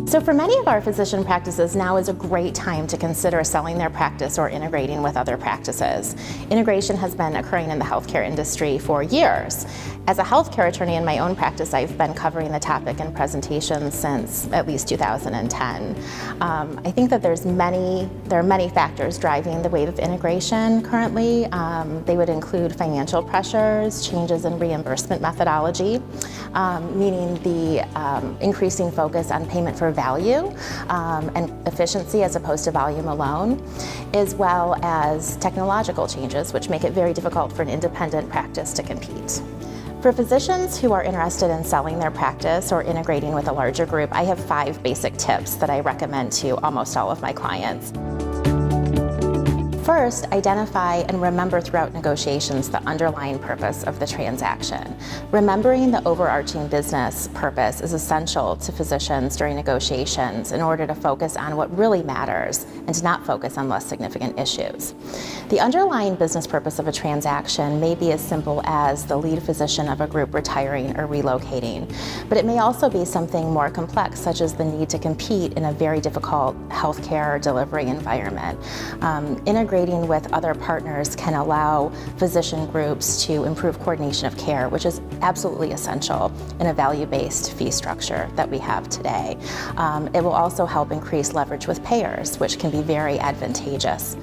So for many of our physician practices, now is a great time to consider selling their practice or integrating with other practices. Integration has been occurring in the healthcare industry for years. As a healthcare attorney in my own practice, I've been covering the topic in presentations since at least 2010. I think that there are many factors driving the wave of integration currently. They would include financial pressures, changes in reimbursement methodology, meaning the increasing focus on payment for value and efficiency as opposed to volume alone, as well as technological changes which make it very difficult for an independent practice to compete. For physicians who are interested in selling their practice or integrating with a larger group, I have 5 basic tips that I recommend to almost all of my clients. First, identify and remember throughout negotiations the underlying purpose of the transaction. Remembering the overarching business purpose is essential to physicians during negotiations in order to focus on what really matters and to not focus on less significant issues. The underlying business purpose of a transaction may be as simple as the lead physician of a group retiring or relocating, but it may also be something more complex, such as the need to compete in a very difficult healthcare delivery environment. Integrating with other partners can allow physician groups to improve coordination of care, which is absolutely essential in a value-based fee structure that we have today. It will also help increase leverage with payers, which can be very advantageous.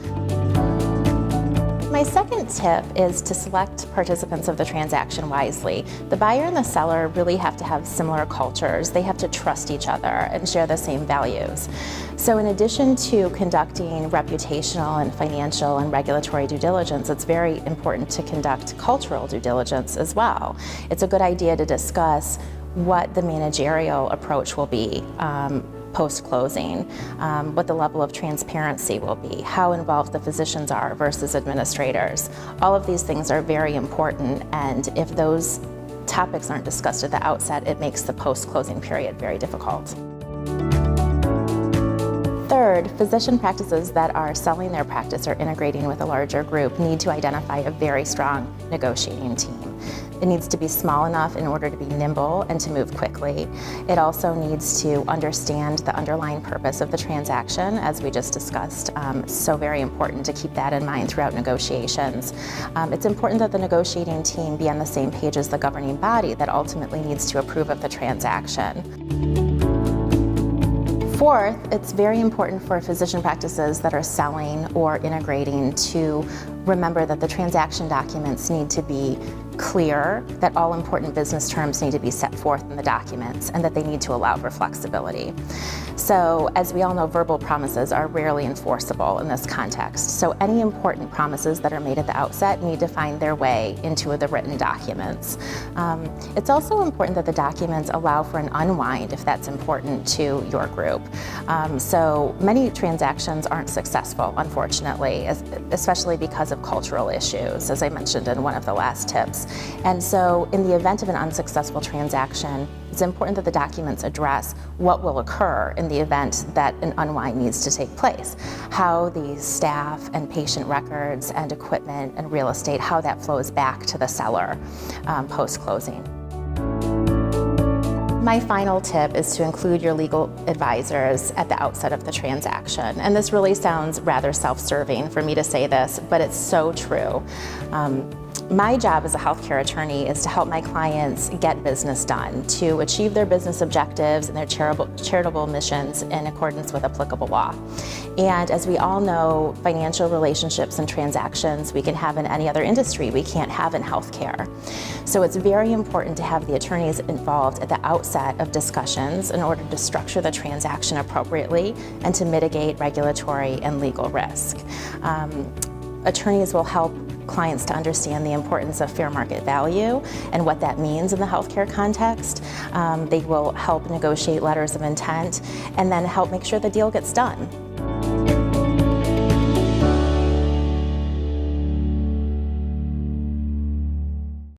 My second tip is to select participants of the transaction wisely. The buyer and the seller really have to have similar cultures. They have to trust each other and share the same values. So in addition to conducting reputational and financial and regulatory due diligence, it's very important to conduct cultural due diligence as well. It's a good idea to discuss what the managerial approach will be post-closing, what the level of transparency will be, how involved the physicians are versus administrators. All of these things are very important, and if those topics aren't discussed at the outset, it makes the post-closing period very difficult. Third, physician practices that are selling their practice or integrating with a larger group need to identify a very strong negotiating team. It needs to be small enough in order to be nimble and to move quickly. It also needs to understand the underlying purpose of the transaction, as we just discussed. So very important to keep that in mind throughout negotiations. It's important that the negotiating team be on the same page as the governing body that ultimately needs to approve of the transaction. Fourth, it's very important for physician practices that are selling or integrating to remember that the transaction documents need to be clear, that all important business terms need to be set forth in the documents, and that they need to allow for flexibility. So, as we all know, verbal promises are rarely enforceable in this context. So any important promises that are made at the outset need to find their way into the written documents. It's also important that the documents allow for an unwind if that's important to your group. So many transactions aren't successful, unfortunately, especially because of cultural issues, as I mentioned in one of the last tips. And so in the event of an unsuccessful transaction, it's important that the documents address what will occur in the event that an unwind needs to take place. How the staff and patient records and equipment and real estate, how that flows back to the seller post-closing. My final tip is to include your legal advisors at the outset of the transaction. And this really sounds rather self-serving for me to say this, but it's so true. My job as a healthcare attorney is to help my clients get business done, to achieve their business objectives and their charitable missions in accordance with applicable law. And as we all know, financial relationships and transactions we can have in any other industry, we can't have in healthcare. So it's very important to have the attorneys involved at the outset of discussions in order to structure the transaction appropriately and to mitigate regulatory and legal risk. Attorneys will help clients to understand the importance of fair market value and what that means in the healthcare context. They will help negotiate letters of intent and then help make sure the deal gets done.